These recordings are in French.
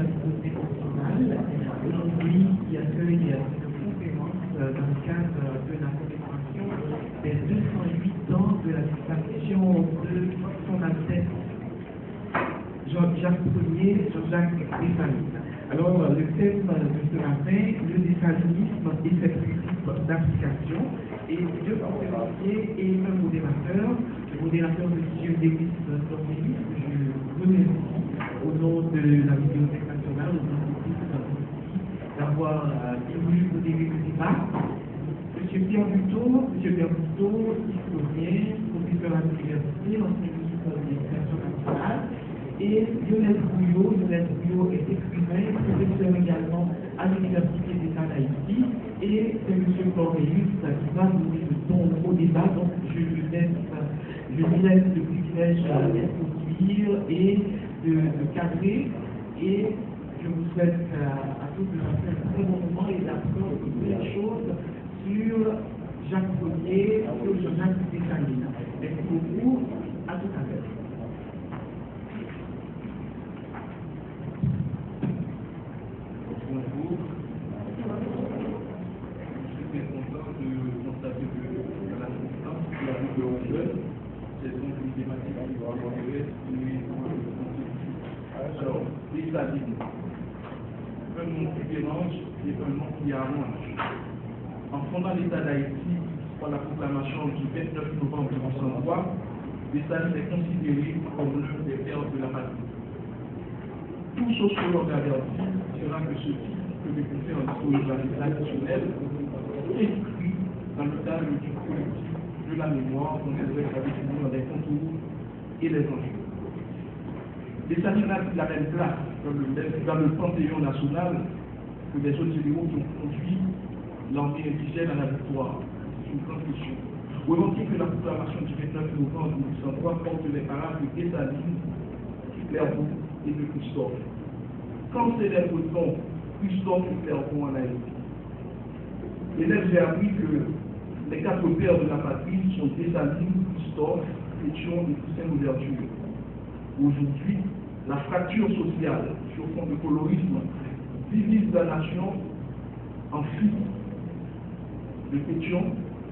niveau national. Aujourd'hui, il accueille une conférence dans le cadre de la commémoration des 208 ans de la disparition de son Altesse Jean-Jacques Ier, Jean-Jacques Dessalines. Alors, le thème de ce matin, le dessalinisme et ses principes d'application, et deux conférenciers et un modérateur. Le modérateur, M. Denis Dormélis, que je remercie au nom de la Bibliothèque nationale, au nom de d'avoir voulu modérer le débat. M. Pierre Buteau, historien, professeur à l'université, ancien ministre de l'Éducation nationale, et Lionel Bouillot est écrivain, professeur également à l'Université d'État d'Haïti, et c'est M. Cornelius qui va donner le ton au débat, donc je lui laisse le privilège d'introduire et de cadrer, et je vous souhaite à tous de passer un très bon moment et d'apprendre de nouvelles choses sur Jacques Ier, sur Jean-Jacques Dessalines. Merci beaucoup, à tout à l'heure. Bonjour. Je suis très content de constater que la conférence de la vie de Angèle, c'est donc une thématique qui va aborder alors, les Salines. Un nom qui dérange et un nom qui arrange. En fondant l'État d'Haïti par la proclamation du 29 novembre 1903, Dessalines est considéré comme l'un des pères de la patrie. Tout sociologue averti dira que ce titre que les conseils en historiographie traditionnelle écrit dans le cadre du collectif de la mémoire dont elle va définir les contours et les enjeux. Dessalines a la même place dans le panthéon national que les autres généraux qui ont conduit l'armée indigène à la victoire. C'est une grande question. Revendique que la proclamation du 29 novembre 1803 porte les parades de Dessalines, Clairvaux et de Christophe. Quand célèbre-t-on Christophe et Clairvaux en Haïti? L'élève, j'ai appris que les quatre pères de la patrie sont Dessalines, Christophe, Pétion et Toussaint Louverture. Aujourd'hui, la fracture sociale sur fond de colorisme divise la nation en fils de Pétion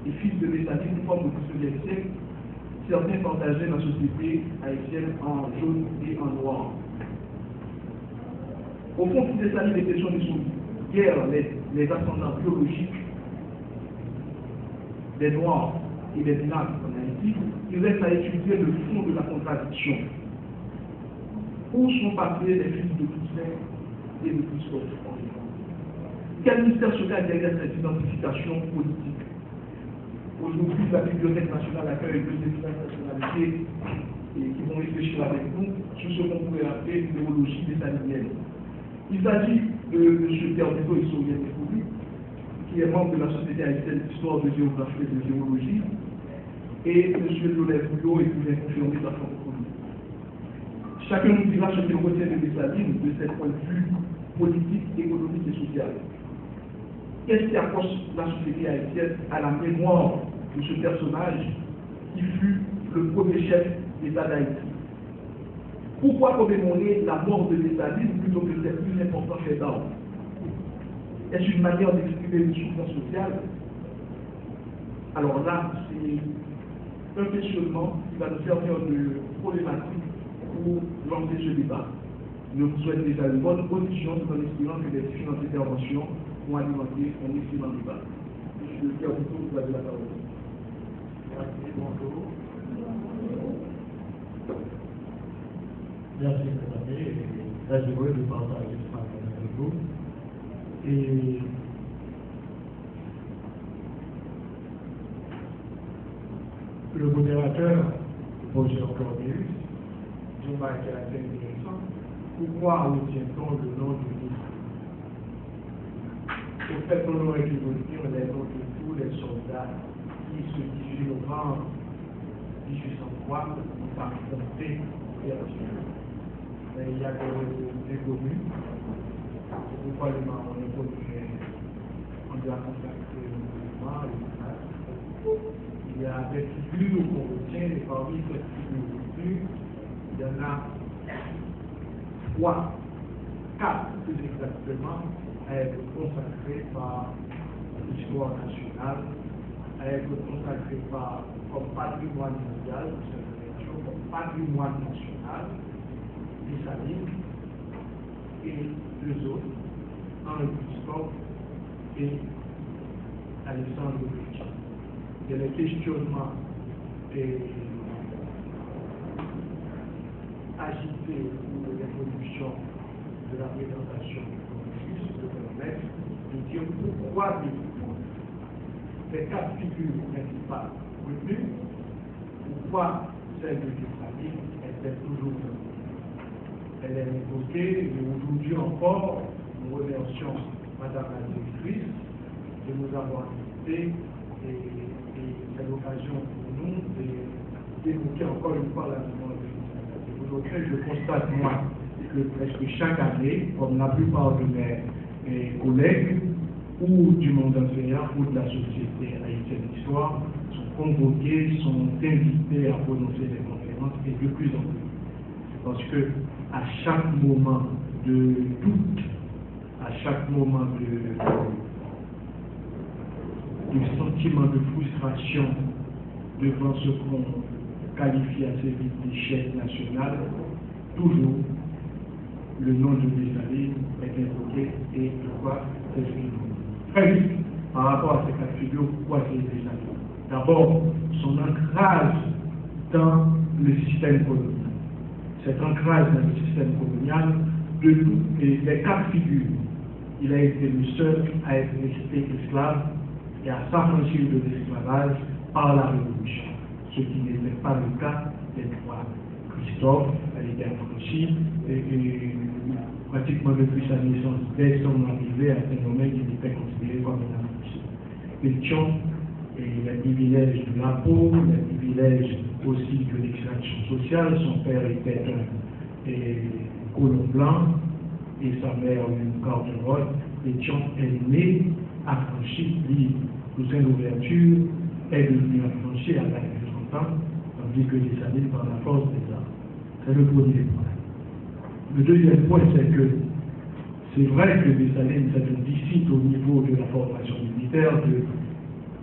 et fils de Dessalines, forme du XIXe siècle. Certains partageaient la société haïtienne en jaune et en noir. Au fond, si Dessalines est question de son guerre, les ascendants biologiques des Noirs et des Blancs en Haïti, il reste à étudier le fond de la contradiction. Où sont passés les fils de Toussaint et de Christophe? Quel mystère se cache derrière cette identification politique? Aujourd'hui, la Bibliothèque nationale accueille deux étudiants de nationalité qui vont réfléchir avec nous sur ce qu'on pourrait appeler une théologie dessalinienne. Il s'agit de M. Pierre Buteau, historien économique, qui est membre de la Société haïtienne d'histoire, de géographie et de géologie, et M. Lionel Bouillot, écrivain confirmé de la francophonie. Chacun nous dira ce qu'il retient de Dessalines de ses points de vue politiques, économiques et sociaux. Qu'est-ce qui accroche la société haïtienne à la mémoire de ce personnage qui fut le premier chef d'État d'Haïti? Pourquoi commémorer la mort de Dessalines plutôt que ses plus importants faits d'armes? Est-ce une manière d'exprimer une souffrance sociale? Alors là, c'est un questionnement qui va nous servir de problématique pour lancer ce débat. Je vous souhaite déjà une bonne audition tout en espérant que les différentes interventions vont alimenter un excellent débat. Monsieur Pierre Buteau, vous avez la parole. Merci, bonjour. Merci, mes amis. Très heureux de partager ce matin avec vous. Et le modérateur, Roger Cornelius, dit un caractère intéressant. Pourquoi retient-on le nom du livre? Au fait, on aurait dû retenir les noms de tous les soldats qui, ce 18 novembre 1803, ont affronté Pierre-Dieu. Mais il y a des communes. C'est pourquoi le marron est connu. On doit consacrer le mouvement et tout ça. Il y a des figures qu'on retient, et parmi ces figures, il y en a trois 4 plus exactement, à être consacré par l'histoire nationale, à être consacré comme patrimoine mondial, comme patrimoine national, Dessalines et deux autres, Henri Christophe et Alexandre Duchamp. Il y a les questionnements agités pour l'évolution de la présentation du communisme, de permettre de dire pourquoi les 4 figures principales retenues, pourquoi celle de Dessalines était toujours elle est évoquée, et aujourd'hui encore, nous remercions Madame la directrice de nous avoir invité et c'est l'occasion pour nous d'évoquer encore une fois la mémoire de Dessalines. Aujourd'hui, je constate, moi, que presque chaque année, comme la plupart de mes collègues, ou du monde enseignant, ou de la société haïtienne d'histoire, sont convoqués, sont invités à prononcer des conférences, et de plus en plus. Parce que à chaque moment de doute, à chaque moment de sentiment de frustration devant ce qu'on qualifie assez vite d'échec national, toujours le nom de Dessalines est invoqué et de quoi c'est fini. Très vite, par rapport à ces cas de figure, pourquoi c'est Dessalines? D'abord, son ancrage dans le système colonial. Cet ancrage dans le système colonial, de toutes les 4 figures, il a été le seul à être resté esclave et à s'affranchir de l'esclavage par la Révolution, ce qui n'était pas le cas des 3. Christophe a été affranchi et pratiquement depuis sa naissance, dès son arrivée à Saint-Domingue, il était considéré comme un affranchi. Pétion, les privilèges de l'impôt, les privilèges aussi de l'extraction sociale. Son père était un colon blanc et sa mère une garde-robe. Pétion est né affranchi, libre. Toussaint Louverture est devenu affranchi à l'âge de 30 ans, tandis que Dessalines par la force des armes. C'est le premier point. Le deuxième point, c'est que c'est vrai que Dessalines est un disciple au niveau de la formation militaire de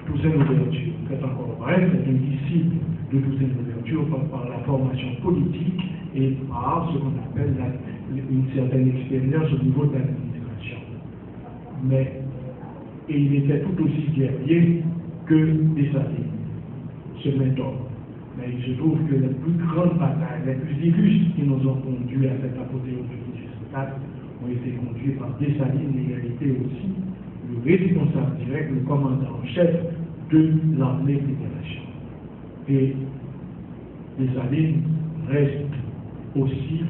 Toussaint Louverture. C'est encore vrai, c'est un disciple de Toussaint Louverture par la formation politique et par ce qu'on appelle une certaine expérience au niveau de l'administration. Mais et il était tout aussi guerrier que Dessalines, ce mentor. Mais il se trouve que les plus grandes batailles, les plus illustres qui nous ont conduits à cette apothéose de 1804 ont été conduits par Dessalines, et il a été aussi le responsable direct, le commandant en chef de l'armée fédération. Et Dessalines reste aussi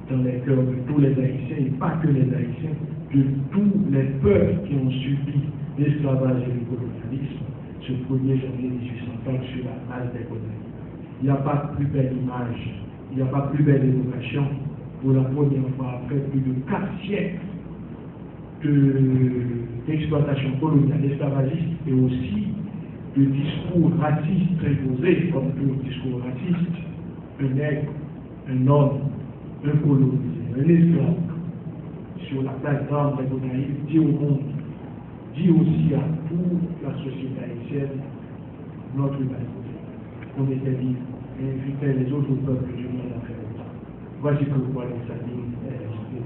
dans les cœurs de tous les Haïtiens, et pas que les Haïtiens, de tous les peuples qui ont subi l'esclavage et le colonialisme ce 1er janvier 1805 sur la base des colonies. Il n'y a pas de plus belle image, il n'y a pas de plus belle évocation pour la première fois après plus de 4 siècles d'exploitation coloniale esclavagiste et aussi de discours racistes imposés, comme tout discours raciste, un nègre, un homme, un colonisé, un esclave, sur la place d'armes des Gonaïves, dit au monde, dit aussi à toute la société haïtienne, notre humanité. On était libre et invitait les autres peuples du monde à faire ça. Voici pourquoi Dessalines est resté.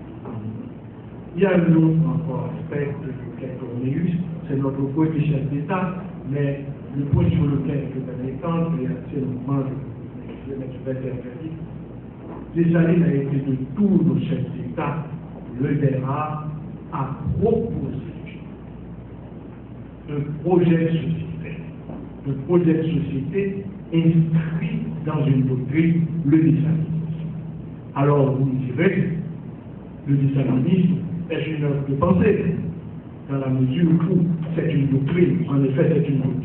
Il y a un autre encore aspect lequel on est eu, c'est notre premier chef d'État, mais le point sur lequel je vais m'étendre, et c'est le moment de vais intervenir. Dessalines a été de tous nos chefs d'État le dernier à proposer un projet de société inscrit dans une doctrine, le dessalinisme. Alors vous me direz, le dessalinisme est une œuvre de pensée, dans la mesure où c'est une doctrine, en effet c'est une doctrine.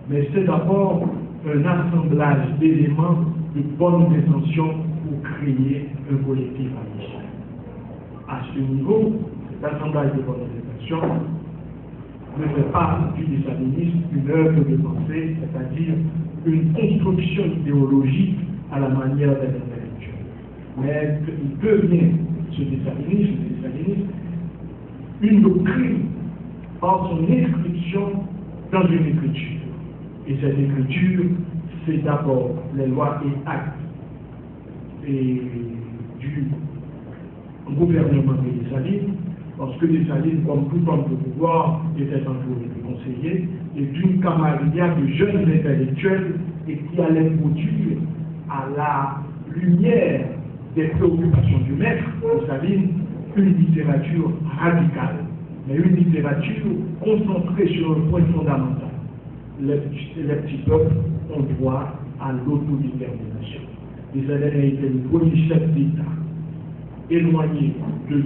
Mais c'est d'abord un assemblage d'éléments de bonnes intentions pour créer un collectif haïtien. À ce niveau, cet assemblage de bonnes intentions ne fait pas du dessalinisme une œuvre de pensée, c'est-à-dire une construction idéologique à la manière des intellectuels. Mais il peut bien, ce dessalinisme stalinisme, une doctrine par son inscription dans une écriture. Et cette écriture, c'est d'abord les lois et actes du gouvernement de Dessalines, parce que Dessalines, comme tout homme de pouvoir, était entouré de conseillers et d'une camarade de jeunes intellectuels et qui allait produire à la lumière des préoccupations du maître, Dessalines, une littérature radicale, mais une littérature concentrée sur un point fondamental. Les petits peuples ont droit à l'autodétermination. Dessalines a été le premier chef d'État éloigné de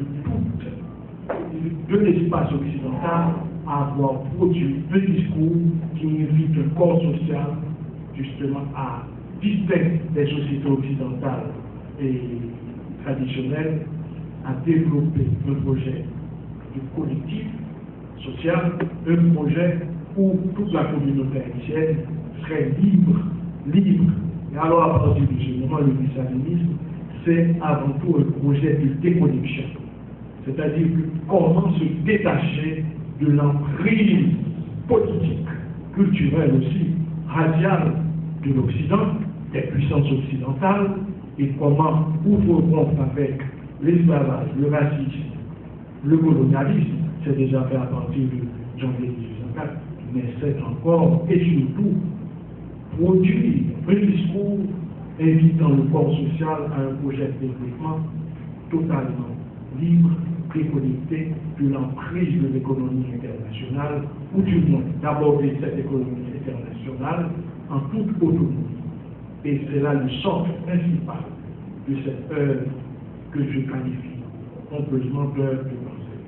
l'espace occidental à avoir produit un discours qui invite un corps social justement à distinguer des sociétés occidentales et traditionnelles, à développer un projet de collectif social, un projet où toute la communauté haïtienne serait libre. Et alors à partir de ce moment, le dessalinisme, c'est avant tout un projet de déconnexion. C'est-à-dire comment se détacher de l'emprise politique, culturelle aussi, radiale de l'Occident, des puissances occidentales, et comment ouvre avec l'esclavage, le racisme, le colonialisme, c'est déjà fait à partir de janvier 1804, mais c'est encore et surtout produire un discours invitant le corps social à un projet de développement totalement libre, déconnecté de l'emprise de l'économie internationale, ou du moins d'aborder cette économie internationale en toute autonomie. Et c'est là le socle principal de cette œuvre que je qualifie pompeusement d'œuvre de pensée.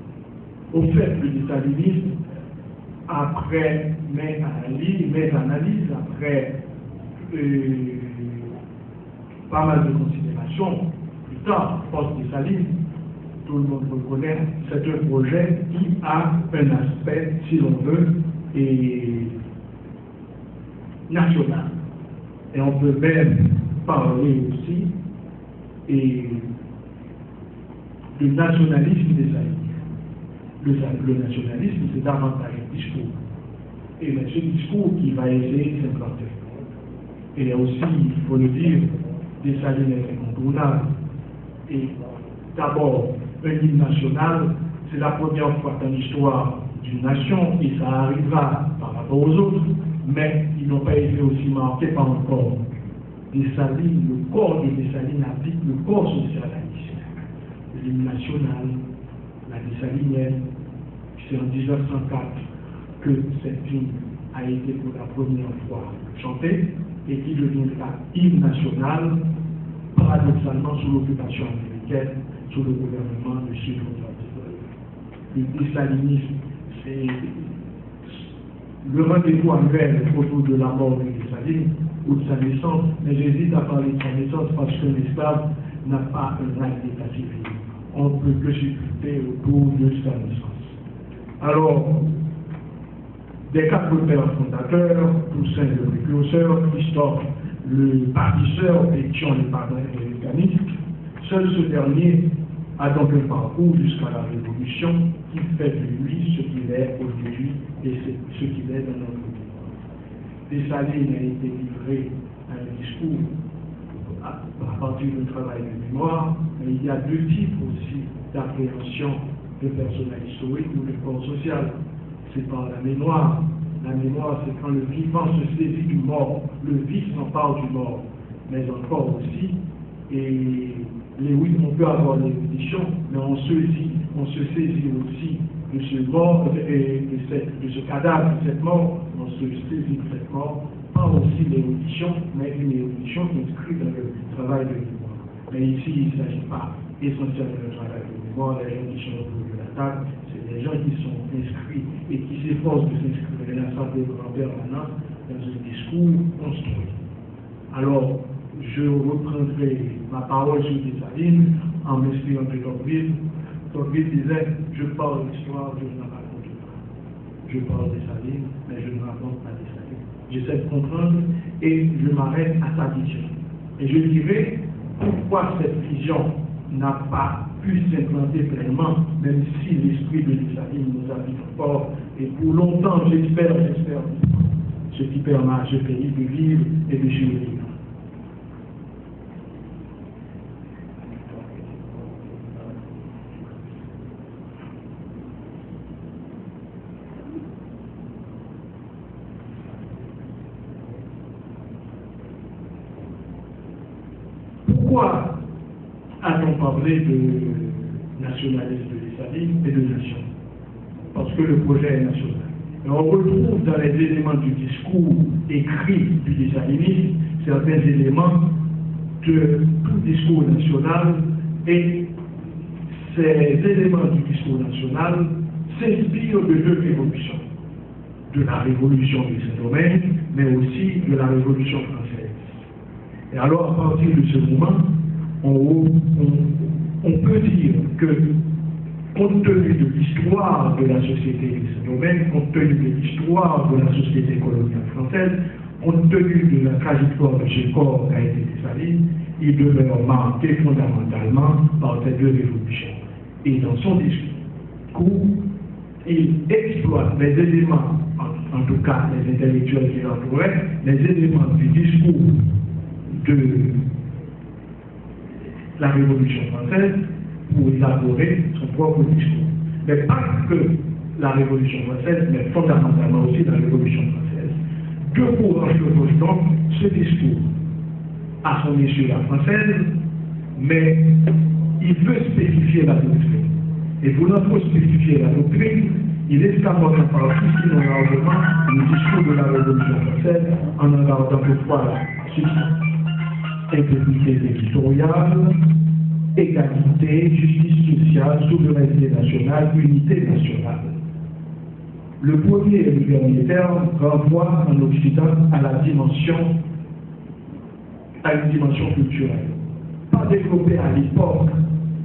Au fait, le dessalinisme, après mes analyses, après pas mal de considérations, plus tard, post-Dessalines, tout le monde reconnaît, c'est un projet qui a un aspect, si l'on veut, national. Et on peut même parler aussi du nationalisme des Haïtiens. Le nationalisme, c'est davantage un discours. Et c'est ce discours qui va essayer de s'implanter. Et aussi, il faut le dire, Dessalines est incontournable. Et d'abord, un hymne national, c'est la première fois dans l'histoire d'une nation, et ça arrivera par rapport aux autres, mais ils n'ont pas été aussi marqués par un corps. Dessalines, le corps de Dessalines habite le corps social haïtien. L'hymne national, la dessalinienne, c'est en 1904 que cette hymne a été pour la première fois chantée et qui deviendra hymne national, paradoxalement sous l'occupation américaine, sous le gouvernement de Sud. Le dessalinisme, c'est le rendez-vous annuel autour de la mort de Dessalines ou de sa naissance, mais j'hésite à parler de sa naissance parce que l'esclave n'a pas un right d'état civil. On ne peut que supporter autour de sa naissance. Alors, des quatre pères fondateurs, Toussaint le précurseur, Christophe le bâtisseur et Thion le parrain et mécaniste, seul ce dernier a donc un parcours jusqu'à la Révolution qui fait de lui ce qu'il est aujourd'hui et ce qu'il est dans notre temps. Dessalines a été livré à un discours à partir du travail de mémoire, mais il y a deux types aussi d'appréhension de personnel historique ou de corps social. C'est par la mémoire. La mémoire, c'est quand le vivant se saisit du mort, le vif s'empare du mort, mais encore aussi, oui, on peut avoir l'érudition, mais on se saisit aussi de ce mort, de ce cadavre, de cette mort, on se saisit de cette mort, pas aussi l'érudition, mais une érudition inscrite dans le travail de mémoire. Mais ici, il ne s'agit pas essentiellement du travail de mémoire, les gens qui sont autour de la table, c'est des gens qui sont inscrits et qui s'efforcent de s'inscrire dans l'Assemblée en permanence dans un discours construit. Alors, je reprendrai ma parole sur Dessalines en m'inspirant de Tocqueville. Tocqueville disait, je parle d'histoire, je ne la raconte pas. Je parle de Dessalines, mais je ne raconte pas Dessalines. J'essaie de comprendre et je m'arrête à sa vision. Et je dirai pourquoi cette vision n'a pas puisse s'implanter pleinement, même si l'esprit de Dessalines nous habite fort. Et pour longtemps, j'espère, ce qui permet à ce pays de vivre et de survivre. Pourquoi a-t-on parlé de nationalisme de Dessalines et de nation? Parce que le projet est national. Et on retrouve dans les éléments du discours écrit du dessalinisme certains éléments de tout discours national, et ces éléments du discours national s'inspirent de deux révolutions. De la révolution de Saint-Domingue, mais aussi de la révolution française. Et alors, à partir de ce moment, on peut dire que, compte tenu de l'histoire de la société de Saint-Domingue, compte tenu de l'histoire de la société coloniale française, compte tenu de la trajectoire de ce corps qui a été Dessalines, il demeure marqué fondamentalement par ces deux révolutions. Et dans son discours, il exploite les éléments, en tout cas les intellectuels qui l'entouraient, les éléments du discours de la Révolution française pour élaborer son propre discours. Mais pas que la Révolution française, mais fondamentalement aussi la Révolution française. Deux courants chevauchent donc ce discours à son issue la française, mais il veut spécifier la doctrine. Et voulant spécifier la doctrine, il escamote en partie, sinon largement, le discours de la Révolution française en regardant toutefois la substance. Intégrité territoriale, égalité, justice sociale, souveraineté nationale, unité nationale. Le premier et le dernier terme renvoient en Occident à une dimension culturelle. Pas développée à l'époque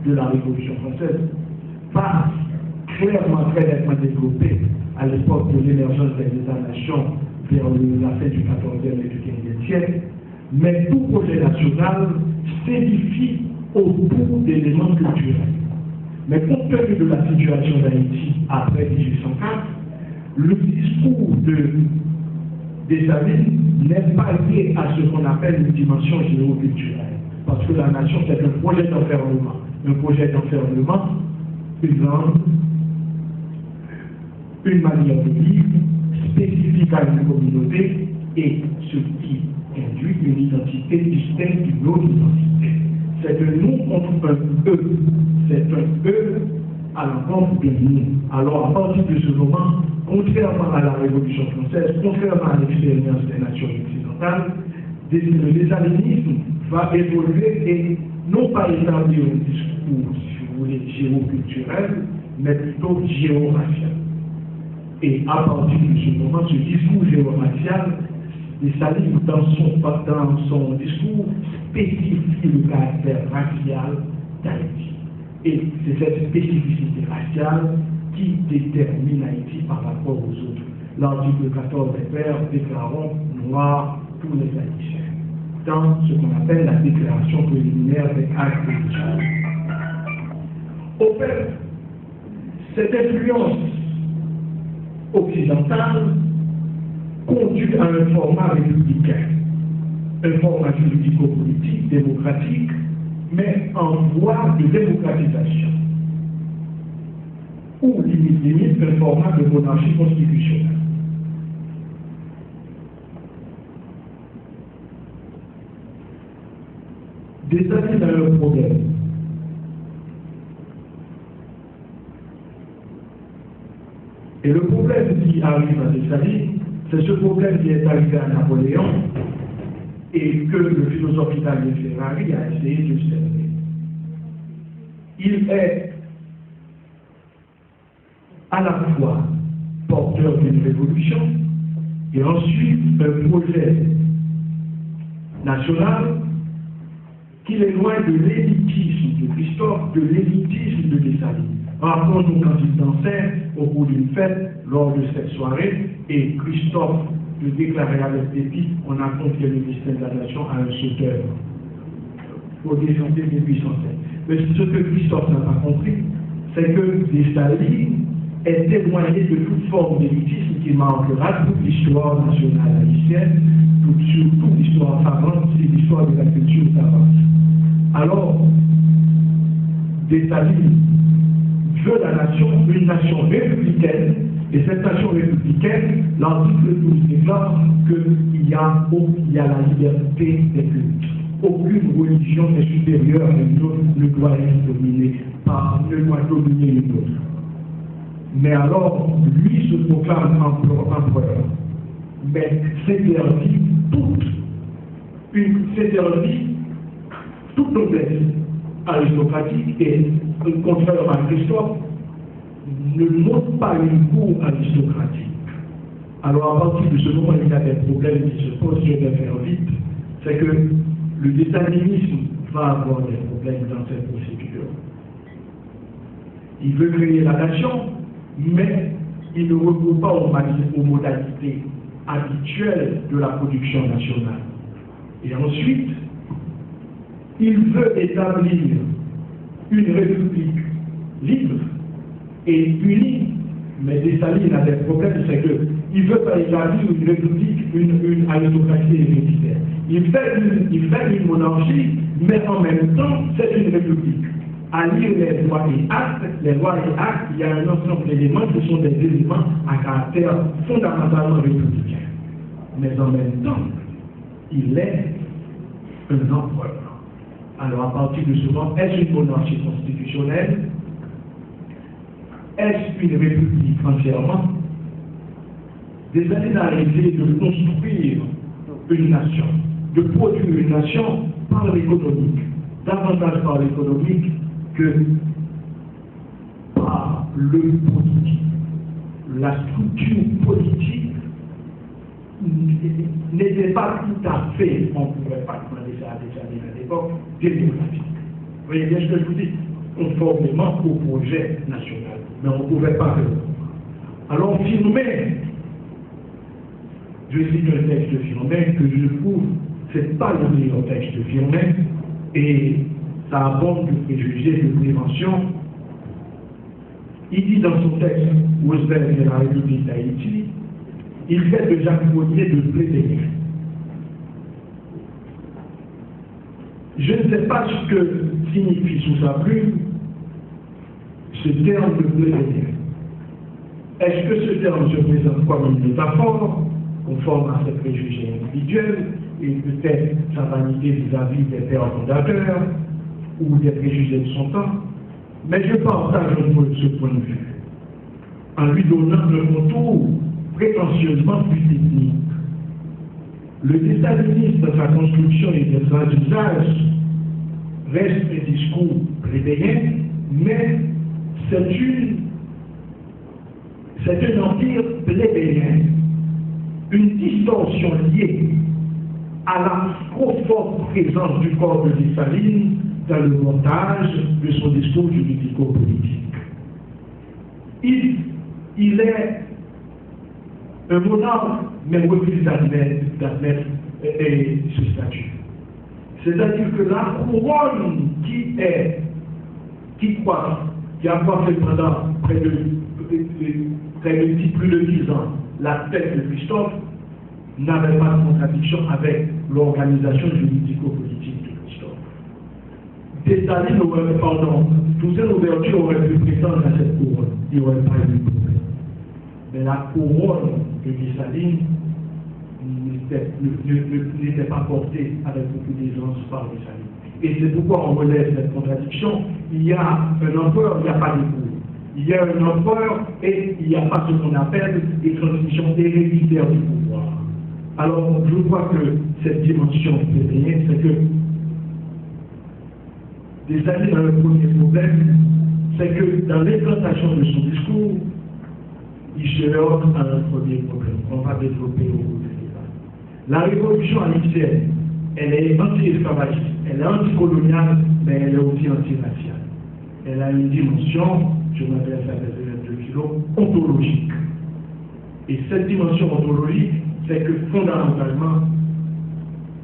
de la Révolution française, pas clairement, très nettement développée à l'époque de l'émergence des États-nations vers la fin du XIVe et du XVe siècle, mais tout projet national s'édifie autour d'éléments culturels. Mais compte tenu de la situation d'Haïti après 1804, le discours de Dessalines n'est pas lié à ce qu'on appelle une dimension géoculturelle. Parce que la nation, c'est un projet d'enfermement. Un projet d'enfermement, une langue, une manière de vivre, spécifique à une communauté, et ce qui induit une identité distincte d'une autre identité. C'est un nous contre un eux. C'est un eux à l'encontre de nous. Alors, à partir de ce moment, contrairement à la Révolution française, contrairement à l'expérience des nations occidentales, le désalinisme va évoluer et non pas établir un discours, si vous voulez, géoculturel, mais plutôt géoracial. Et à partir de ce moment, ce discours géoracial, Dessalines, dans son discours, spécifie le caractère racial d'Haïti. Et c'est cette spécificité raciale qui détermine Haïti par rapport aux autres. L'article 14 des Pères déclarant noirs tous les Haïtiens, dans ce qu'on appelle la déclaration préliminaire des actes de l'histoire. Au fait, cette influence occidentale conduit à un format républicain, un format juridico-politique, démocratique, mais en voie de démocratisation, ou limite un format de monarchie constitutionnelle. Dessalines a un problème. Et le problème qui arrive à Dessalines, c'est ce problème qui est arrivé à Napoléon et que le philosophe italien Ferrari a essayé de cerner. Il est à la fois porteur d'une révolution et ensuite un projet national qui est loin de l'élitisme de Christophe, de l'élitisme de Dessalines. Rappelons-nous quand il dansait au cours d'une fête lors de cette soirée et Christophe de déclarer avec dépit on a confié le destin de la nation à un sauteur au décembre 1807. Mais ce que Christophe n'a pas compris, c'est que Dessalines est éloigné de toute forme d'élitisme qui marquera toute l'histoire nationale haïtienne, surtout l'histoire savante, c'est l'histoire de la culture savante. Alors, Dessalines veut la nation, une nation républicaine, et cette nation républicaine, l'article 12 déclare qu'il y a la liberté des cultes. Aucune religion n'est supérieure à une autre, ne doit être dominée ne doit dominer une autre. Mais alors, lui se proclame empereur, mais s'interdit toute noblesse aristocratique et, contrairement à Christophe, ne montre pas une cour aristocratique. Alors, à partir de ce moment, il y a des problèmes qui se posent, je vais faire vite, c'est que le désalinisme va avoir des problèmes dans cette procédure. Il veut créer la nation, mais il ne recourt pas aux modalités habituelles de la production nationale. Et ensuite, il veut établir une république libre et unie, mais Dessalines a des problèmes, c'est qu'il ne veut pas établir une république, une aristocratie héréditaire. Il fait une monarchie, mais en même temps, c'est une république. À lire les lois et actes, il y a un ensemble d'éléments qui sont des éléments à caractère fondamentalement républicain. Mais en même temps, il est un empereur. Alors à partir de ce moment, est-ce une monarchie constitutionnelle? Est-ce une république entièrement? Dessalines a essayé de construire une nation, de produire une nation par l'économique, davantage par l'économique que par le politique. La structure politique n'était pas tout à fait, on ne pouvait pas demander ça à Dessalines à l'époque, démocratique. Vous voyez bien ce que je vous dis? Conformément au projet national. Mais on ne pouvait pas faire. Alors Firmin, je cite un texte de Firmin que je trouve, c'est pas le meilleur texte de Firmin, et ça aborde du préjugé de prévention. Il dit dans son texte, Roosevelt et la République d'Haïti, il fait de Jacques Monnier de plébéien. Je ne sais pas ce que signifie sous sa plume ce terme de plébéien. Est-ce que ce terme se présente comme une métaphore, conforme à ses préjugés individuels, et peut-être sa vanité vis-à-vis des pères fondateurs, ou des préjugés de son temps? Mais je partage ce point de vue, en lui donnant un contour prétentieusement plus technique. Le désalinisme de sa construction et de ses usages reste un discours plébéien, mais c'est un empire plébéien, une distorsion liée à la trop forte présence du corps de Dessalines dans le montage de son discours juridico-politique. Il est un monarque, mais refuse d'admettre ce statut. C'est-à-dire que la couronne qui a coiffé pendant près de plus de 10 ans la tête de Christophe, n'avait pas de contradiction avec l'organisation juridico-politique de Christophe. Dessalines Toussaint Louverture aurait pu prétendre à cette couronne, il n'y aurait pas eu de problème. Mais la couronne de Dessalines n'était pas portée avec beaucoup d'aisance par Dessalines. Et c'est pourquoi on relève cette contradiction. Il y a un empereur, il n'y a pas de cour. Il y a un empereur et il n'y a pas ce qu'on appelle des transmissions héréditaires du pouvoir. Alors, je crois que cette dimension plébéienne, c'est que Dessalines a un premier problème, c'est que dans l'implantation de son discours, il se heurte à un premier problème qu'on va développer au cours du débat. La révolution haïtienne, elle est anti-esclavagiste, elle est anticoloniale, mais elle est aussi anti-raciale. Elle a une dimension, je m'adresse à des élèves de philo, ontologique. Et cette dimension ontologique, c'est que fondamentalement,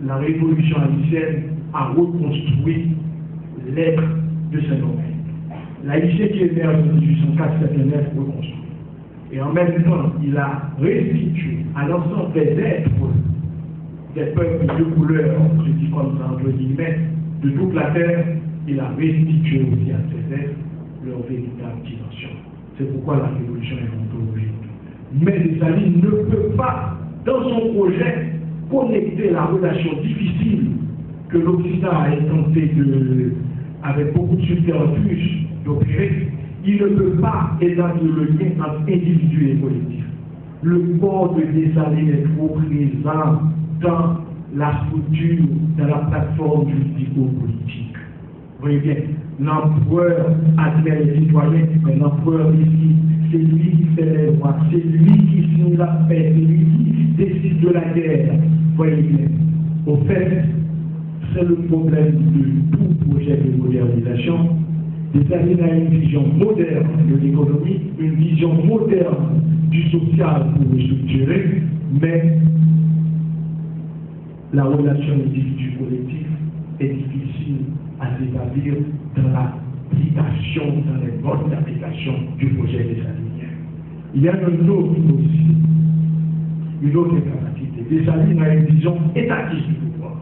la révolution haïtienne a reconstruit l'être de Saint-Domingue. L'haïtien qui est né en 1889 reconstruit. Et en même temps, il a restitué à l'ensemble des êtres, des peuples de couleur, je dis comme ça entre guillemets, de toute la terre, il a restitué aussi à ces êtres leur véritable dimension. C'est pourquoi la révolution est ontologique. Mais Dessalines ne peut pas, dans son projet, connecter la relation difficile que l'Occident a tenté avec beaucoup de subterfuges d'opérer. Il ne peut pas établir le lien entre individu et collectif. Le corps de Dessalines est trop présent dans la structure, dans la plateforme juridico-politique. Vous voyez bien, l'empereur admet les citoyens, mais l'empereur ici, c'est lui qui fait les lois, c'est lui qui signe la paix, c'est lui qui décide de la guerre. Vous voyez bien, au fait, c'est le problème de tout projet de modernisation. Dessalines a une vision moderne de l'économie, une vision moderne du social pour le structurer, mais la relation individu-collectif est difficile à s'établir dans l'application, dans les modes d'application du projet Dessalines. Il y a un autre aussi, une autre capacité. Dessalines a une vision étatiste du pouvoir.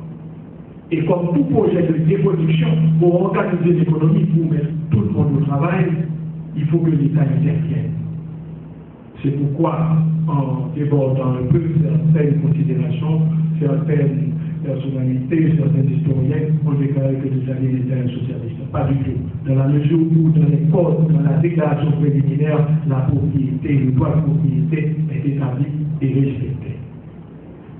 Et comme tout projet de dévolution, pour organiser l'économie, pour mettre tout le monde au travail, il faut que l'État intervienne. C'est pourquoi, en débordant un peu certaines considérations, certaines personnalités, certains historiens ont déclaré que Dessalines était un socialiste. Pas du tout. Dans la mesure où, dans les codes, dans la déclaration préliminaire, la propriété, le droit de propriété est établi et respecté.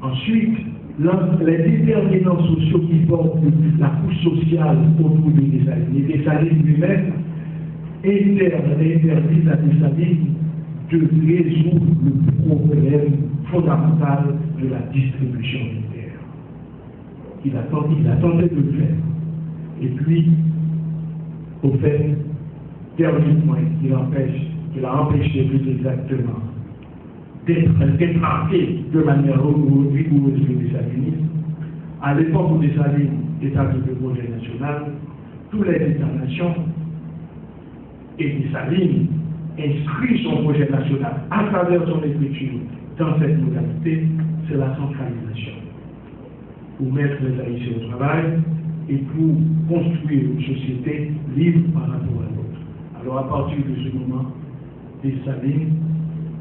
Ensuite, les déterminants sociaux qui portent la couche sociale autour de Dessalines. Et Dessalines lui-même interdit à Dessalines de résoudre le problème fondamental de la distribution des terres. Il a tenté de le faire. Et puis, au fait, dernier point qu'il a empêché plus exactement d'être marqué de manière rigoureuse le Dessalines. À l'époque où Dessalines établit le projet national, tous les États-nations et Dessalines inscrit son projet national à travers son écriture dans cette modalité, c'est la centralisation. Pour mettre les Haïtiens au travail et pour construire une société libre par rapport à l'autre. Alors à partir de ce moment, Dessalines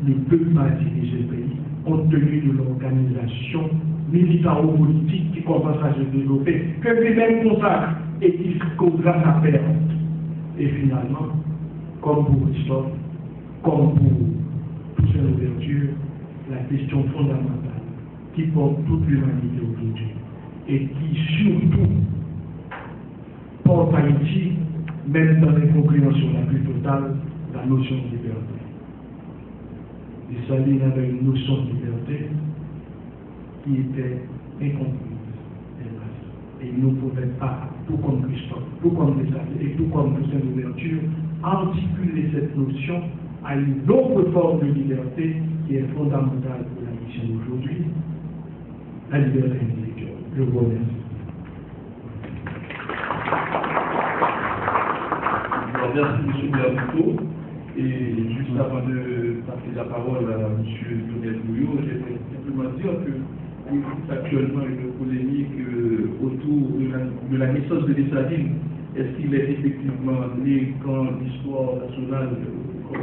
ne peut pas diriger le pays compte tenu de l'organisation militaro-politique qui commence à se développer, que lui-même consacre et qui causera sa perte. Et finalement, comme pour Christophe, comme pour Toussaint Louverture, la question fondamentale qui porte toute l'humanité aujourd'hui et qui surtout porte Haïti, même dans l'incompréhension la plus totale, la notion de liberté. Dessalines avait une notion de liberté qui était incomprise des masses. Et il ne pouvait pas, tout comme Christophe, tout comme Dessalines et tout comme Toussaint Louverture, articuler cette notion à une autre forme de liberté qui est fondamentale pour la mission d'aujourd'hui, la liberté intellectuelle. Je vous remercie. Merci M. Berbuto. Et juste avant de passer la parole à M. Lionel Bouillot, j'aimerais simplement dire qu'il existe actuellement une polémique autour de la naissance de Dessalines. Est-ce qu'il est effectivement né quand l'histoire nationale,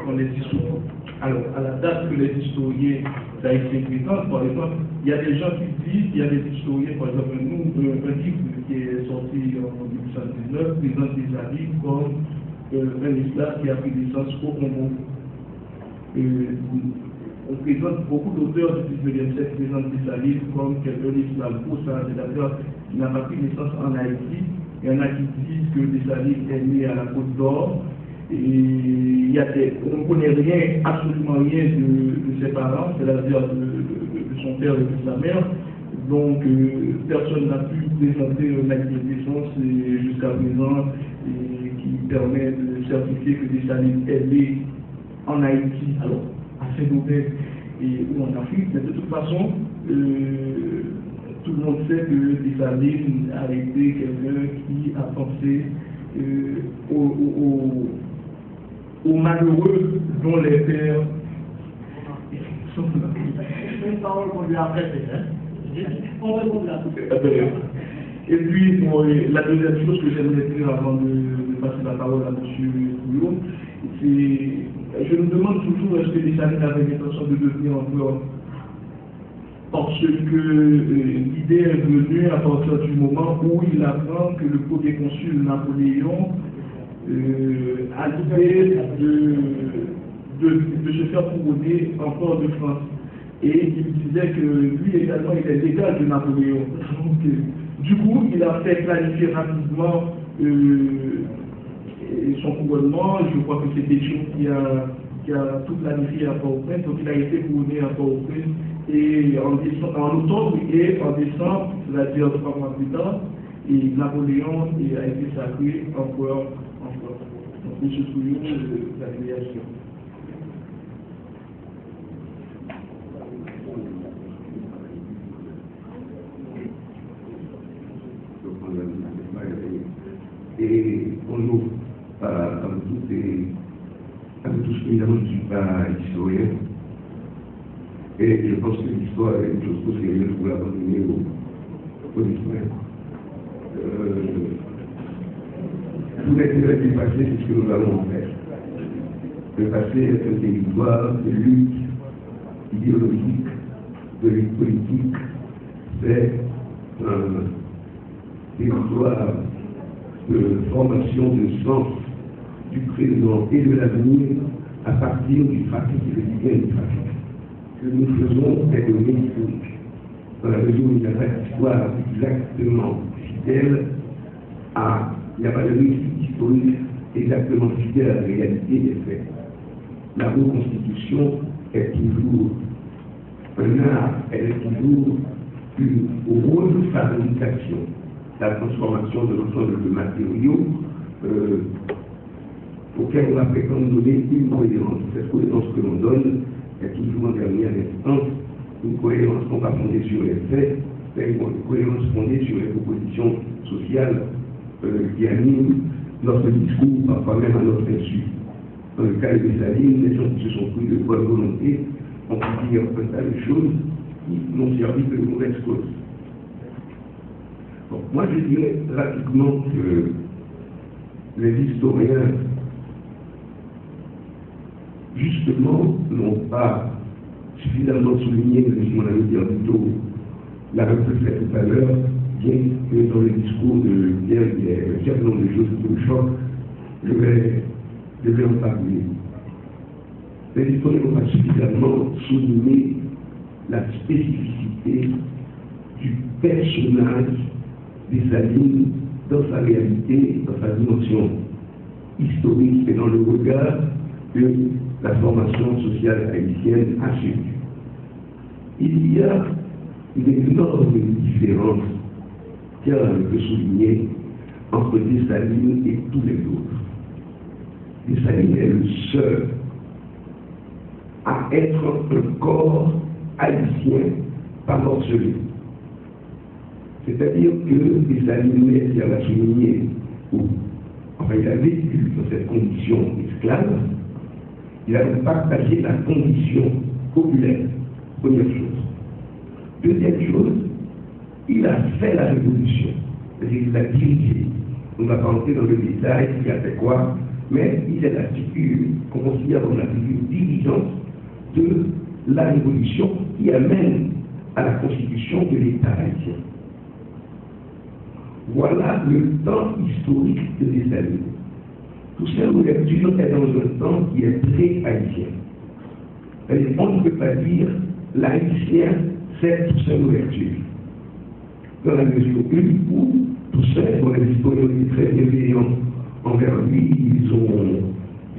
quand les historiens, alors à la date que les historiens d'Haïti prétendent, par exemple, il y a des gens qui disent, il y a des historiens, par exemple, un livre qui est sorti en 1919 présente Dessalines comme un islam qui a pris naissance au Congo. On présente beaucoup d'auteurs du 19e siècle présentent Dessalines comme quelqu'un d'islam pour ça, c'est-à-dire qui n'a pas pris naissance en Haïti. Il y en a qui disent que Dessalines est né à la Côte d'Or. Et on ne connaît rien, absolument rien de ses parents, c'est-à-dire de son père et de sa mère. Donc, personne n'a pu présenter un acte de naissance jusqu'à présent qui permet de certifier que Dessalines est né en Haïti, alors à Saint-Domingue ou en Afrique. Mais de toute façon, tout le monde sait que Dessalines a été quelqu'un qui a pensé aux malheureux dont les pères sont là. Une parole qu'on lui a prêtée, hein. On répond là. Et puis, bon, la deuxième chose que j'aimerais dire avant de passer la parole à M. Couillon, c'est, je me demande toujours est-ce que les salines avaient l'intention de devenir empereur. Parce que l'idée est venue à partir du moment où il apprend que le premier consul Napoléon a l'idée de se faire couronner empereur de France. Et il disait que lui également il est l'égal de Napoléon. Donc, du coup, il a fait planifier rapidement son couronnement. Je crois que c'est Pétion qui a tout planifié à Port-au-Prince. Donc il a été couronné à Port-au-Prince et en octobre et en décembre, c'est-à-dire 3 mois plus tard, et Napoléon a été sacré empereur en France. Donc M. Couillon, la filiation. Et bonjour à vous tous et à vous tous. Évidemment, je ne suis pas historien. Et je pense que l'histoire est une chose trop sérieuse pour l'abandonner aux historiens. Tout l'intérêt du passé, c'est ce que nous allons en faire. Le passé est un territoire de lutte idéologique, de lutte politique. C'est un territoire de formation de sens du présent et de l'avenir à partir du trafic et du bien du trafic. Ce que nous faisons est de historique, dans la mesure où il n'y a pas d'histoire exactement fidèle à, il n'y a pas de récit historique exactement fidèle à la réalité des faits. La reconstitution est toujours un art, elle est toujours une refabrication, la transformation de l'ensemble de matériaux auxquels on va prétendre donner une cohérence. Cette cohérence que l'on donne est toujours en dernière instance une cohérence non pas fondée sur les faits, mais une cohérence fondée sur les propositions sociales qui animent notre discours, parfois même à notre insu. Dans le cas des Salines, les gens qui se sont pris de bonne volonté ont pu dire un tas de choses qui n'ont servi que de mauvaises causes. Bon, moi, je dirais rapidement que les historiens, justement, n'ont pas suffisamment souligné, comme mon ami dit plutôt, l'a un peu fait tout à l'heure, bien que dans le discours de Pierre, il y a un certain nombre de choses qui me choquent, je vais en parler. Les historiens n'ont pas suffisamment souligné la spécificité du personnage des Salines dans sa réalité, dans sa dimension historique et dans le regard que la formation sociale haïtienne a suivi. Il y a une énorme différence, car on peut souligner, entre Dessalines et tous les autres. Dessalines est le seul à être un corps haïtien pas morcelé. C'est-à-dire que Dessalines, qui a souligné, enfin il a vécu dans cette condition esclave, il a partagé la condition populaire, première chose. Deuxième chose, il a fait la révolution, c'est-à-dire qu'il a dirigé. On ne va pas entrer dans le détail, il a fait quoi, mais il est la figure qu'on considère comme la figure dirigeante de la révolution qui amène à la constitution de l'État haïtien. Voilà le temps historique de Dessalines. Toussaint Louverture est dans un temps qui est très haïtien. On ne peut pas dire l'haïtien, c'est Toussaint Louverture. Dans la mesure où Toussaint, pour les historiens étaient très bienveillants envers lui, ils ont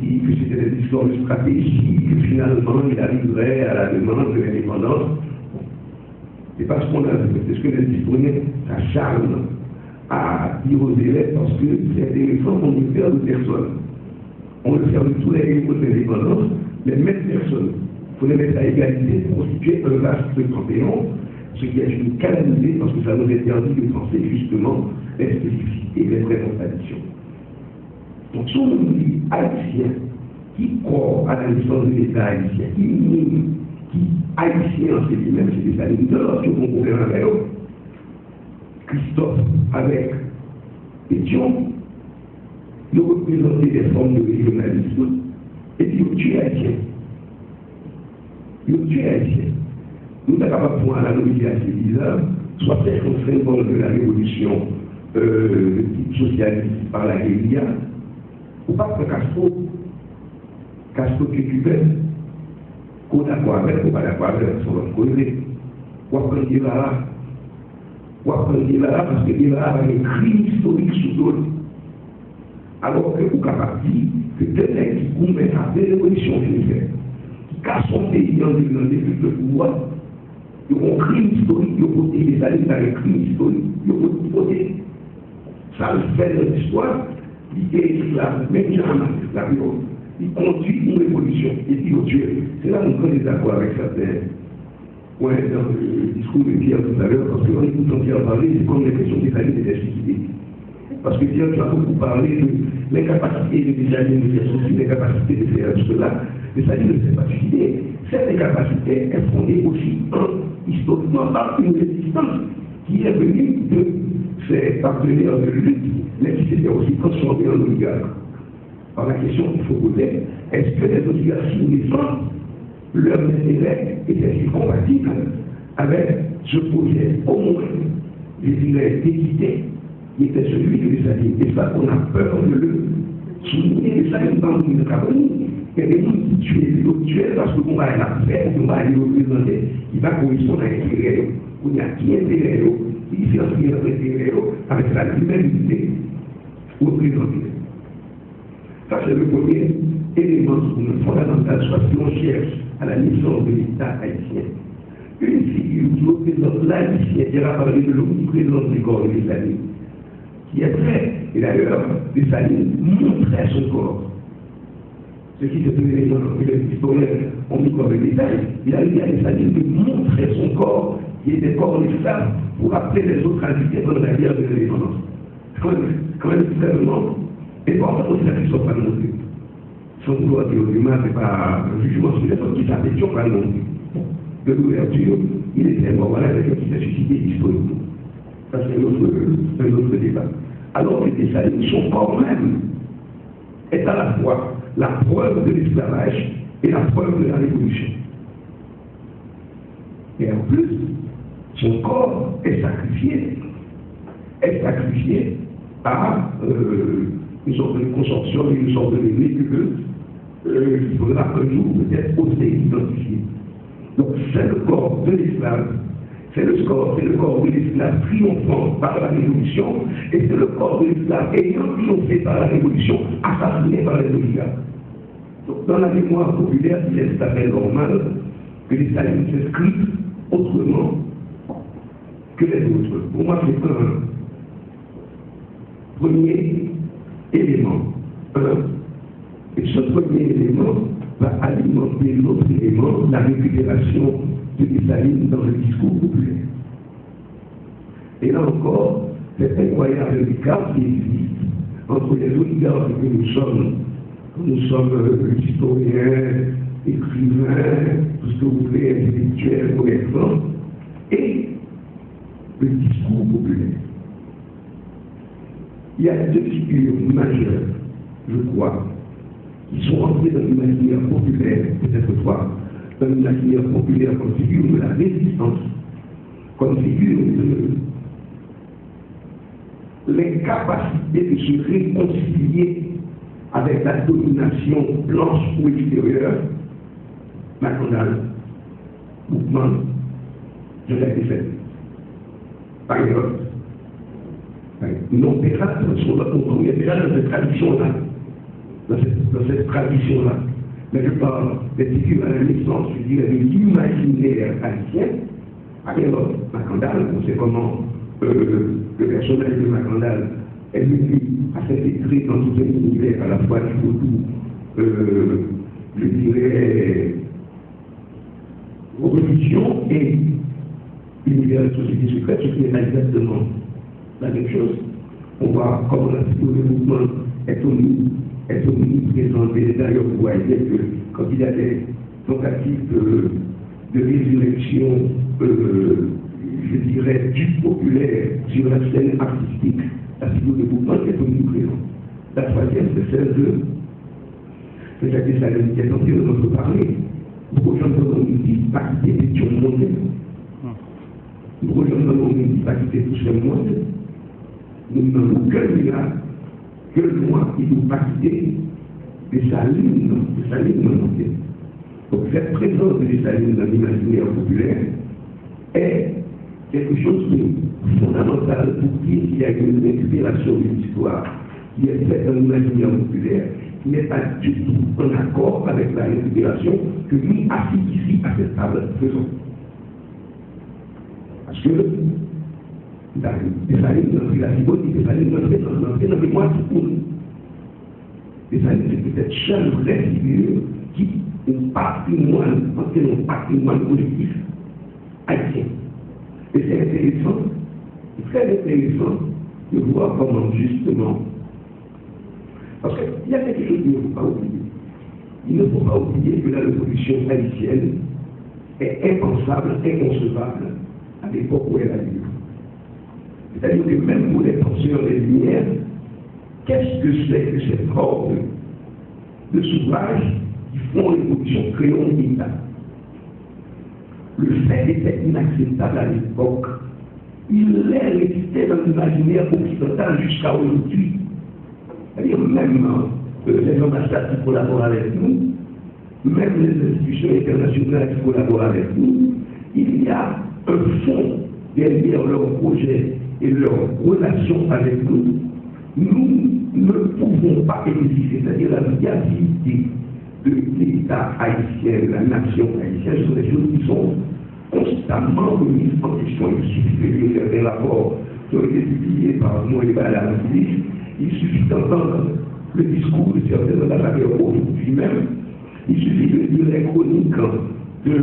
dit que c'était des histoires de stratégie, que finalement il arriverait à la demande de l'indépendance. C'est pas ce qu'on a vu, c'est ce que les historiens s'acharnent à dire aux élèves parce que c'est intéressant qu'on ne perd de personne. On le fait de tous les héros de l'indépendance, mais même personne. Il faut les mettre à égalité pour constituer un vaste panthéon, ce qui est une calamité parce que ça nous interdit de penser justement les spécificités et les vraies contradictions. Donc, si on dit haïtien, qui croit à la naissance de l'État haïtien, qui haïtien, c'est lui-même, c'est des amis, de l'autre, on problème avec eux. Christophe, avec Pétion, nous représentons des formes de régionalisme, et puis nous tuons haïtien. Nous tuons haïtien. Nous sommes capables de prendre l'analogie assez bizarre, soit c'est un symbole de la révolution socialiste par la guérilla, ou pas que Castro qui est cubain, qu'on a d'accord avec, ou pas d'accord avec, sur notre côté, ou après Guevara, parce que Guevara a un crime historique sous l'autre. Alors que vous capable de dire que des mecs qui commettent la révolution qui cassent son pays dans le pouvoir, ils ont un crime historique, ils ont voté les années dans un crime historique, ils ont voté. Ça le fait dans l'histoire, il est esclave, même si on a esclave, il conduit une révolution, et puis il tue. C'est là qu'on prend des accords avec certains. Ouais, dans le discours de Pierre tout à l'heure, parce qu'on écoute Pierre parler, c'est comme l'impression que les années étaient suicidés. Parce que Pierre, tu as beaucoup parlé de l'incapacité de déjeuner de faire ceci, l'incapacité de faire cela, mais ça ne s'est pas suicidé. Cette incapacité est fondée aussi historiquement par une résistance qui est venue de ses partenaires de lutte, mais qui s'était aussi transformée en oligarque. Alors la question qu'il faut poser, est-ce que les oligarchies naissantes, leur intérêt était compatible avec ce projet au moins, je dirais, d'équité, qui était celui de l'État. Et ça, on a peur de le souligner. Et ça, il dans une campagne, il y a des gens qui tuent parce qu'on va la faire, on va les représenter, qui va correspondre à l'intérêt. On y a qui intérêt, qui différencie entre intérêt avec la l'humanité représentée. Ça, c'est le premier élément fondamental, soit si on cherche à la naissance de l'État haïtien. Une figure qui représente l'haïtien, qui a parlé de l'omniprésence du corps de l'État, qui est vrai. Et d'ailleurs, Dessalines montrait son corps. Ce qui se faisait dans l'historien, on dit comme des détails, il a dit à Dessalines de montrer son corps, qui était corps d'esclave, pour appeler les autres invités dans la guerre de l'indépendance. C'est quand même extrêmement important aussi qu'ils ne soient pas montrés. Sans vouloir dire au humain, ce n'est pas un jugement sur les autres qui s'appellent pas non plus. De l'ouverture, il était mort, voilà quelqu'un qui s'est suicidé historiquement. Ça, c'est un autre débat. Alors que Dessalines, son corps même, est à la fois la preuve de l'esclavage et la preuve de la révolution. Et en plus, son corps est sacrifié à une sorte de consortium, une sorte de nébuleuse, il faudra un jour peut-être oser identifier. Donc c'est le corps de l'esclave. C'est le corps de l'esclave triomphant par la révolution, et c'est le corps de l'esclave ayant triomphé par la révolution, assassiné par les oligarques. Donc dans la mémoire populaire, il est tout à fait normal que les Salines s'inscrivent autrement que les autres. Pour moi, c'est un premier élément. Et ce premier élément va alimenter l'autre élément, la récupération de Dessalines dans le discours populaire. Et là encore, c'est incroyable l'écart qui existe entre les oligarques que nous sommes historiens, écrivains, tout ce que vous voulez, intellectuels, commerçants, et le discours populaire. Il y a deux figures majeures, je crois, qui sont entrées dans l'imaginaire populaire, peut-être pas, dans l'imaginaire populaire comme figure de la résistance, comme figure de l'incapacité de se réconcilier avec la domination blanche ou extérieure, McDonald's, mouvement de la défaite. Par exemple, non, Pérat, on est déjà dans cette tradition-là. Dans cette tradition-là. Mais je parle des figures à la naissance, je dirais, de l'imaginaire haïtien. Alors, Macandal, on sait comment le personnage de Macandal est venu à s'intégrer dans tout un univers à la fois du vaudou, je dirais, religion et univers de société secrète, ce qui n'est pas exactement la même chose. On voit comment le mouvement est omniprésent. D'ailleurs, vous voyez que quand il y a des tentatives de résurrection, je dirais, du populaire sur la scène artistique, la figure de mouvement est omniprésente. La troisième, c'est celle de Jacques Dessalines qui est en train de nous parler. Beaucoup de gens nous disent pas quitter les questions mondiales. Beaucoup de gens nous disent pas quitter tout ce monde. Nous n'avons que loin, il nous pas quitter Dessalines mondiales. Donc cette présence de Dessalines dans l'imaginaire populaire est quelque chose de fondamental pour dire qu'il y a une récupération de l'histoire qui est faite dans l'imaginaire populaire, qui n'est pas du tout en accord avec la récupération que nous, assis ici à cette table, faisons. Parce que Dessalines n'a pris la symbolique, Dessalines n'a pris dans le mémoire du monde. Dessalines, c'est peut-être seule vraie figure qui est un patrimoine collectif haïtien. Et c'est intéressant, très intéressant de voir comment justement, parce qu'il y a quelque chose qu'il ne faut pas oublier. Il ne faut pas oublier que la révolution haïtienne est impensable, inconcevable à l'époque où elle a lieu. C'est-à-dire que même pour les penseurs des Lumières, qu'est-ce que c'est que cette horde de sauvages qui font l'évolution, créons un État? Le fait était inacceptable à l'époque. Il est resté dans l'imaginaire occidental jusqu'à aujourd'hui. C'est-à-dire même les ambassades qui collaborent avec nous, même les institutions internationales qui collaborent avec nous, il y a un fond derrière leurs projets et leurs relations avec nous. Nous ne pouvons pas exister, c'est-à-dire la viabilité de l'État haïtien, de la nation haïtienne, sont des choses qui sont constamment remises en question. Il suffit de faire des rapports qui ont été publiés par moi et par la police. Il suffit d'entendre le discours de certains ambassadeurs aujourd'hui même. Il suffit de lire les chroniques de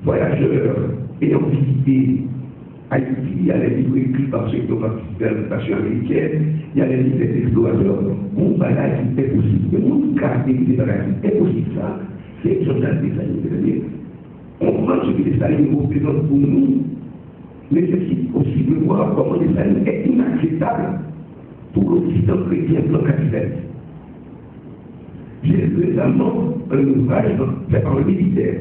voyageurs ayant visité Haïti. Il y a les livres écrits par ceux qui ont participé à l'occupation américaine. Il y a les livres des explorateurs. Mon bagage est possible. Mais mon caractère des bagages est possible. Ça, c'est Jonathan Dessalines. On prend ce que Dessalines représente pour nous, nécessite aussi de voir comment Dessalines est inacceptable pour l'Occident chrétien blanc-catholique. J'ai lu récemment un ouvrage fait par un militaire,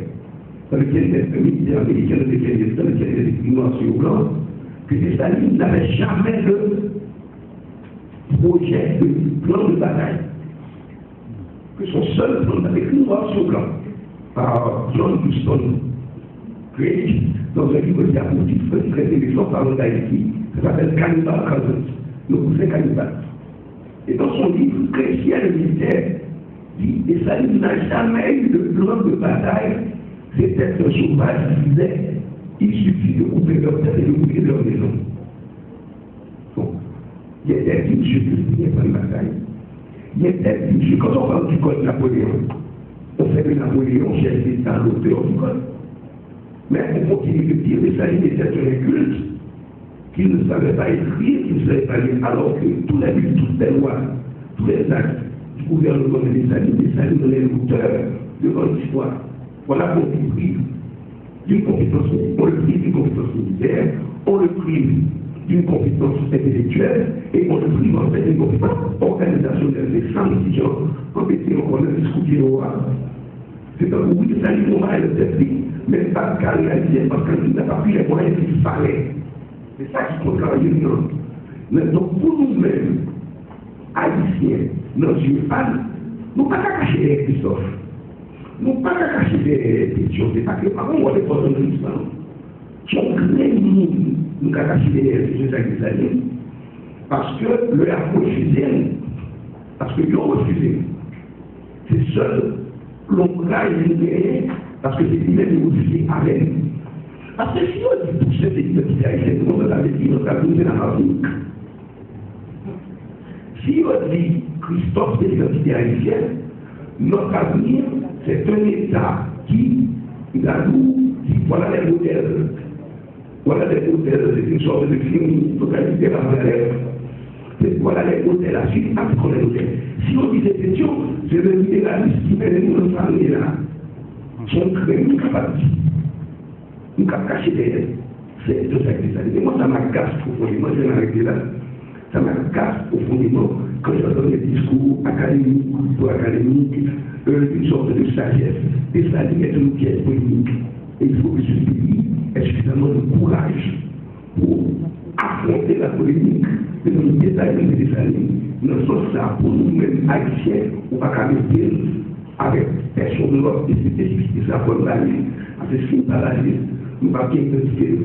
dans lequel un militaire américain, dans lequel il est écrit noir sur blanc, que Dessalines n'avait jamais de projet, de plan de bataille. Que son seul plan avait écrit noir sur blanc par John Houston Gray, dans un livre qui a pour titre très intéressant parlant d'Haïti, ça s'appelle Cannibal Cousins, le cousin cannibale. Et dans son livre, chrétien le militaire dit, Dessalines n'a jamais eu de plan de bataille, c'était un sauvage qui disait, il suffit de couper leur tête et de couper leur maison. Donc, il était dit, monsieur, qu'il n'y a pas de bataille. Il était dit, monsieur, quand on parle du code Napoléon, on fait que Napoléon cherche l'État, l'auteur du code. Mais on continue de dire que Dessalines était un inculte, qu'il ne savait pas écrire, qu'il ne savait pas lire, alors que tous les buts, toutes les lois, tous les actes du gouvernement de Dessalines est l'auteur devant l'histoire. Voilà qu'on le prive d'une compétence, on le prive d'une compétence militaire, on le prive d'une compétence intellectuelle et on le prive en fait d'une compétence organisationnelle. Les 100 étudiants compétents qu'on a discuté au roi. C'est un oui, Dessalines, on va le tester, mais pas qu'à réaliser parce qu'il n'a pas pris les moyens qu'il fallait. C'est ça qui compte travailler nous. Donc pour nous-mêmes, haïtiens, nos yeux pâles, nous ne pouvons pas cacher les Christophe. Nous ne pouvons pas cacher les questions. C'est pas que par contre, on va les porter dans l'islam. Qui ont créé nous ne pouvons pas cacher les Jacques Dessalines. Parce que le a refusé. Parce qu'ils ont refusé. C'est seul l'ombrage libéré. Parce que c'est lui-même qui a refusé avec nous. Parce que si on dit tout ce qui a été dans la vie, notre avenir dans l'Afrique, si on dit Christophe c'est l'identité haïtienne, notre avenir, c'est un État qui nous dit voilà les modèles. Voilà les modèles, c'est une sorte de film focalisé par la voilà les hôtels là, si on les hôtels. Si on dit cette question, c'est le libéralisme qui met les gens famille là. Son crème, nous capables. Nous capables cacher derrière. C'est tout ça qui s'est. Moi, ça m'agace profondément, je vais m'arrêter là. Ça m'agace profondément quand j'entends des discours académiques, une sorte de sagesse. Et ça dit être une pièce polémique. Et il faut que ce pays ait suffisamment de courage pour affronter la polémique de nos détails de Dessalines. Dans ce sens-là, pour nous-mêmes haïtiens, on ne va pas rester avec personne de l'autre et c'est ça pour la vie. Avec ce qui la vie, nous ne va pas bien identifier.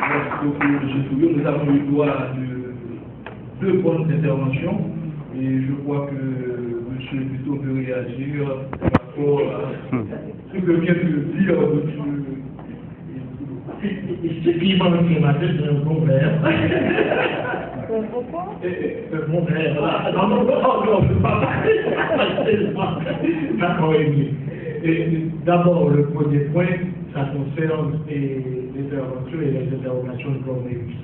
Merci beaucoup, M. Touillot. Nous avons eu droit à deux bonnes interventions et je crois que M. Plutôt peut réagir par rapport à ce que vient de dire M. Ce qui m'a matin, c'est un bon verre. Un bon verre. Non, je ne peux pas parler. D'accord, d'abord, le premier point, ça concerne les interventions et les interrogations de Cornelius.